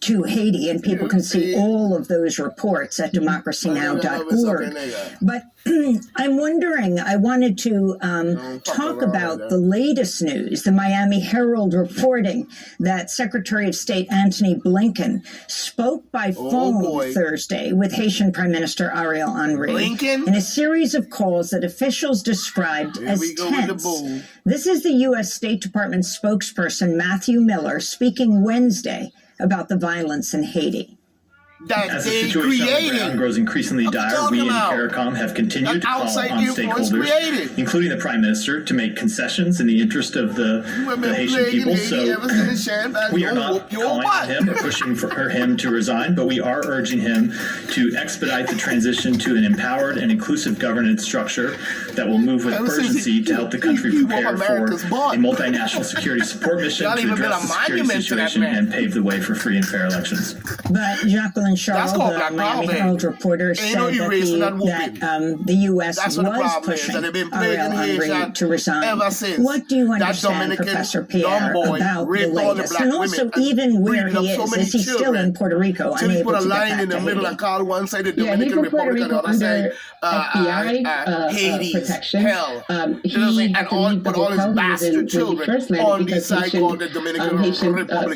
to Haiti, and people can see all of those reports at democracynow.org. But I'm wondering, I wanted to talk about the latest news, the Miami Herald reporting that Secretary of State Antony Blinken spoke by phone Thursday with Haitian Prime Minister Ariel Henry in a series of calls that officials described as tense. This is the U.S. State Department spokesperson Matthew Miller speaking Wednesday about the violence in Haiti. As the situation on the ground grows increasingly dire, we in CARICOM have continued to call on stakeholders, including the Prime Minister, to make concessions in the interest of the Haitian people. So we are not calling on him or pushing for him to resign, but we are urging him to expedite the transition to an empowered and inclusive governance structure that will move with urgency to help the country prepare for a multinational security support mission to address the security situation and pave the way for free and fair elections. But Jacqueline Charles, the Miami Herald reporter, said that the U.S. was pushing Ariel Henry to resign. What do you understand, Professor Pierre, about the latest? And also, even where he is he still in Puerto Rico, unable to get back to Haiti? Yeah, he's in Puerto Rico under FBI protection. He had to leave the hotel he was in when he first landed because Haitian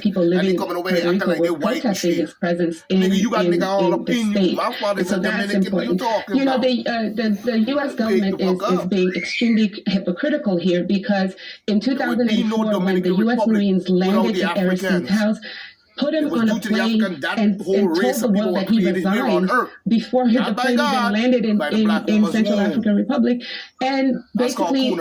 people living in Puerto Rico were protesting his presence in the state. And so that's important. You know, the U.S. government is being extremely hypocritical here because in 2004, when the U.S. Marines landed in Aristide's house, put him on a plane and told the world that he resigned before the plane even landed in Central African Republic, and basically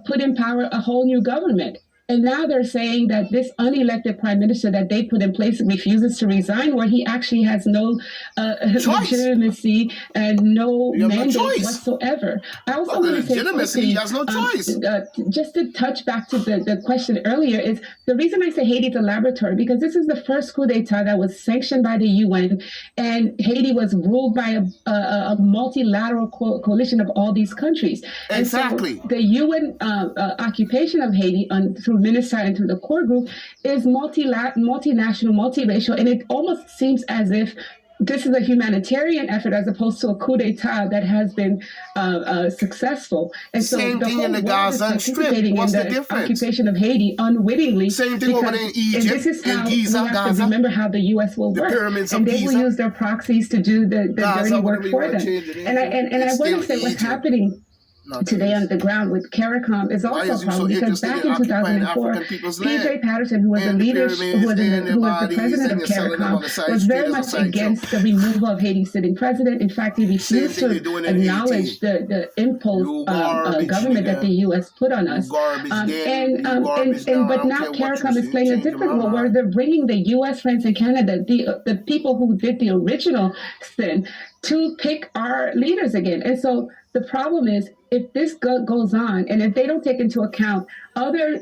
put in power a whole new government. And now they're saying that this unelected prime minister that they put in place refuses to resign, where he actually has no legitimacy and no mandate whatsoever. I also want to say quickly, he has no choice. Just to touch back to the question earlier, is the reason I say Haiti's a laboratory, because this is the first coup d'etat that was sanctioned by the UN, and Haiti was ruled by a multilateral coalition of all these countries. Exactly. And so the UN occupation of Haiti through MINUSTAH and through the core group is multinational, multiracial, and it almost seems as if this is a humanitarian effort as opposed to a coup d'etat that has been successful. And so same the thing whole in the world Gaza is Strip. participating What's in the the difference? occupation of Haiti unwittingly. Same thing over there in Egypt, and this is how in Giza, we have Gaza. to remember how the U.S. will work. Pyramids and of they will Giza. use their proxies to do the dirty work for them. And I want to say what's happening today on the ground with CARICOM is also a problem because back in 2004, PJ Patterson, who was the leader, who was the president of CARICOM, was very much against the removal of Haiti's sitting president. In fact, he refused to acknowledge the imposed government that the U.S. put on us. But now CARICOM is playing a different role where they're bringing the U.S., France, and Canada, the people who did the original sin, to pick our leaders again. And so the problem is, if this goes on, and if they don't take into account other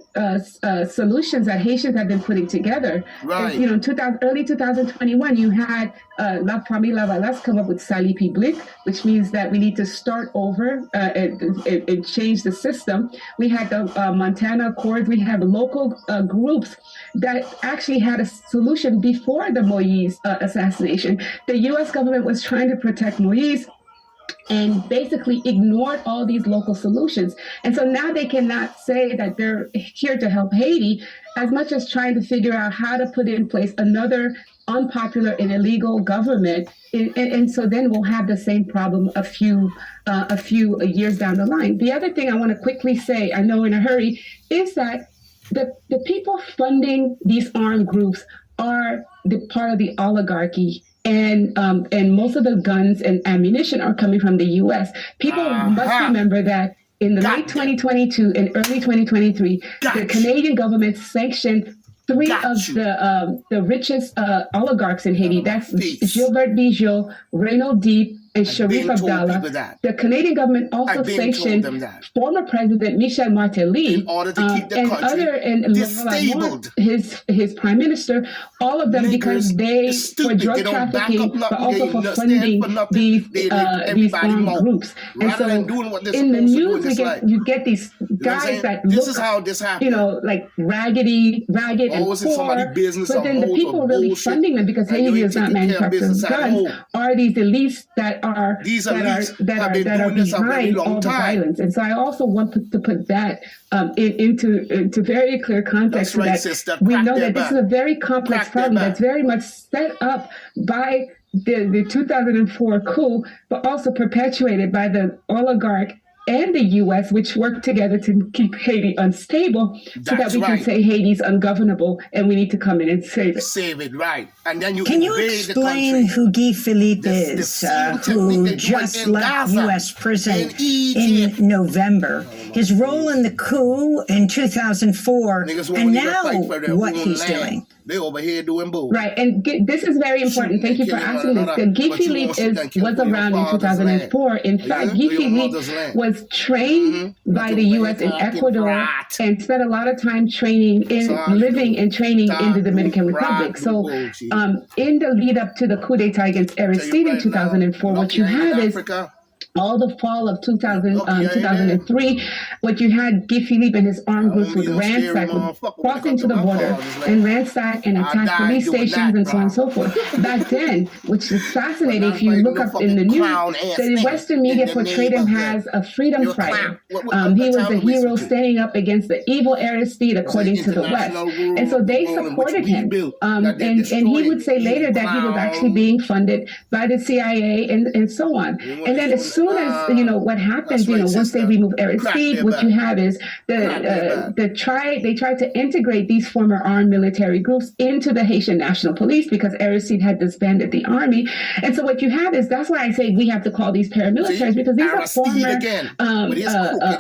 solutions that Haitians have been putting together, you know, in early 2021, you had La Famille Lavalas come up with Sali Public, which means that we need to start over and change the system. We had the Montana Accords. We have local groups that actually had a solution before the Moïse assassination. The U.S. government was trying to protect Moïse and basically ignored all these local solutions. And so now they cannot say that they're here to help Haiti as much as trying to figure out how to put in place another unpopular and illegal government. And so then we'll have the same problem a few years down the line. The other thing I want to quickly say, I know in a hurry, is that the people funding these armed groups are the part of the oligarchy. And most of the guns and ammunition are coming from the U.S. People must remember that in the late 2022 and early 2023, the Canadian government sanctioned three of the richest oligarchs in Haiti. That's Gilbert Bijou, Renaud Deep, and Sharif Abdallah. The Canadian government also sanctioned former President Michel Martelly and other disabled his prime minister, all of them because they for drug trafficking, but also for funding these armed groups. And so in the news, you get these guys that look, like ragged and poor, but then the people really funding them because Haiti is not manufacturing guns are these elites that are behind all the violence. And so I also want to put that into very clear context so that we know that this is a very complex problem that's very much set up by the 2004 coup, but also perpetuated by the oligarch and the U.S., which work together to keep Haiti unstable, so that we can say Haiti's ungovernable and we need to come in and save it. Save it, right. And then you can you explain who Guy Philippe is, who just left U.S. prison in November? His role in the coup in 2004, and now what he's doing. They over here doing both. Right, and this is very important. Thank you for asking this. Guy Philippe was around in 2004. In fact, Guy Philippe was trained by the U.S. in Ecuador and spent a lot of time living and training in the Dominican Republic. So in the lead up to the coup d'etat against Aristide in 2004, what you have is all the fall of 2003, what you had Guy Philippe and his armed groups would cross into the border and ransack and attack police stations and so on and so forth. Back then, which is fascinating, if you look up in the news, the Western media portrayed him as a freedom fighter. He was the hero standing up against the evil Aristide, according to the West. And so they supported him. And he would say later that he was actually being funded by the CIA and so on. And then as soon as what happens, once they remove Aristide, what you have is they tried to integrate these former armed military groups into the Haitian National Police because Aristide had disbanded the army. And so what you have is, that's why I say we have to call these paramilitaries, because these are former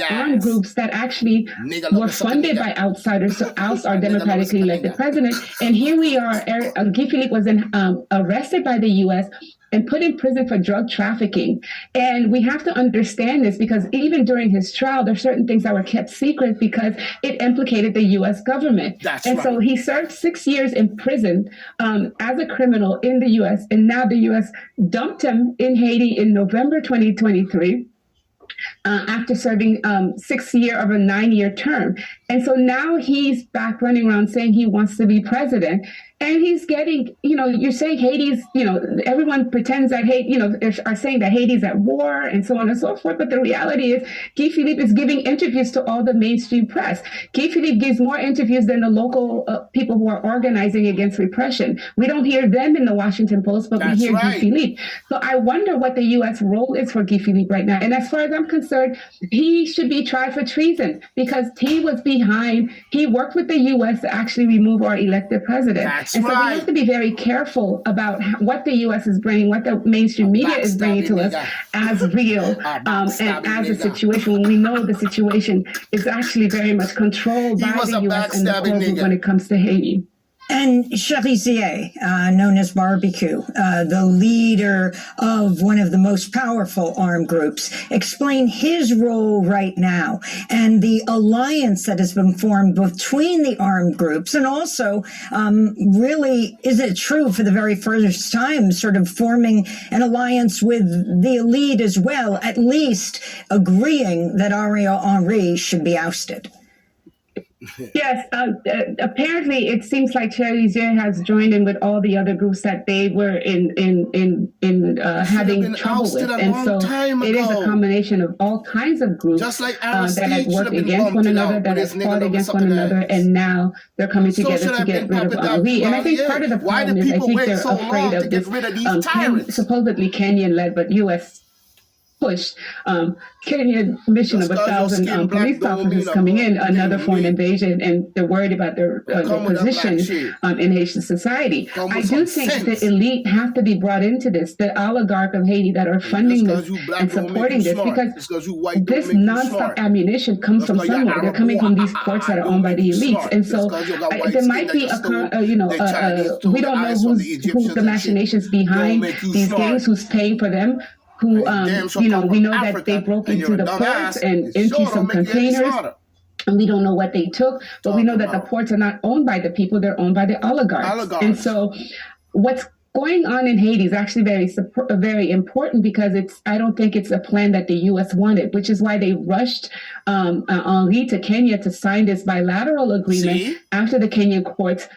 armed groups that actually were funded by outsiders to oust our democratically elected president. And here we are, Guy Philippe was arrested by the U.S. and put in prison for drug trafficking. And we have to understand this because even during his trial, there are certain things that were kept secret because it implicated the U.S. government. So he served 6 years in prison as a criminal in the U.S. And now the U.S. dumped him in Haiti in November 2023. After serving 6 years of a 9-year term. And so now he's back running around saying he wants to be president. And he's getting, you're saying Haiti's, everyone pretends that Haiti, are saying that Haiti's at war and so on and so forth. But the reality is Guy Philippe is giving interviews to all the mainstream press. Guy Philippe gives more interviews than the local people who are organizing against repression. We don't hear them in the Washington Post, but we hear Guy Philippe. So I wonder what the U.S. role is for Guy Philippe right now. And as far as I'm concerned, he should be tried for treason because he worked with the U.S. to actually remove our elected president. So we have to be very careful about what the U.S. is bringing, what the mainstream media is bringing to us as real and as a situation when we know the situation is actually very much controlled by the U.S. and the core group when it comes to Haiti. And Cherizier, known as Barbecue, the leader of one of the most powerful armed groups, explain his role right now and the alliance that has been formed between the armed groups, and also really, is it true for the very first time, sort of forming an alliance with the elite as well, at least agreeing that Ariel Henry should be ousted? Yes, apparently it seems like Cherizier has joined in with all the other groups that they were having trouble with. And so it is a combination of all kinds of groups that have worked against one another, that have fought against one another, and now they're coming together to get rid of Henry. And I think part of the problem is I think they're afraid of this supposedly Kenyan-led but U.S. push Kenyan mission of 1,000 police officers coming in, another foreign invasion, and they're worried about their position in Haitian society. I do think the elite have to be brought into this, the oligarch of Haiti that are funding this and supporting this, because this nonstop ammunition comes from somewhere. They're coming from these ports that are owned by the elites. And so there might be we don't know who's the machinations behind these gangs, who's paying for them. who, we know that they broke into the ports and emptied some containers. And we don't know what they took, but we know that the ports are not owned by the people, they're owned by the oligarchs. And so what's going on in Haiti is actually very important because I don't think it's a plan that the U.S. wanted, which is why they rushed Henri to Kenya to sign this bilateral agreement after the Kenyan courts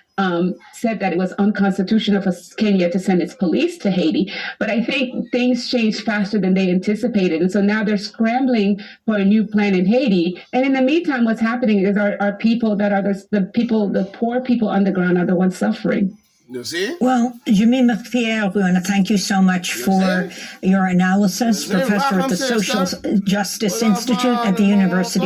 said that it was unconstitutional for Kenya to send its police to Haiti. But I think things changed faster than they anticipated. And so now they're scrambling for a new plan in Haiti. And in the meantime, what's happening is our people that are the poor people on the ground are the ones suffering. You see? Well, Jemima Pierre, we want to thank you so much for your analysis, professor at the Social Justice Institute at the University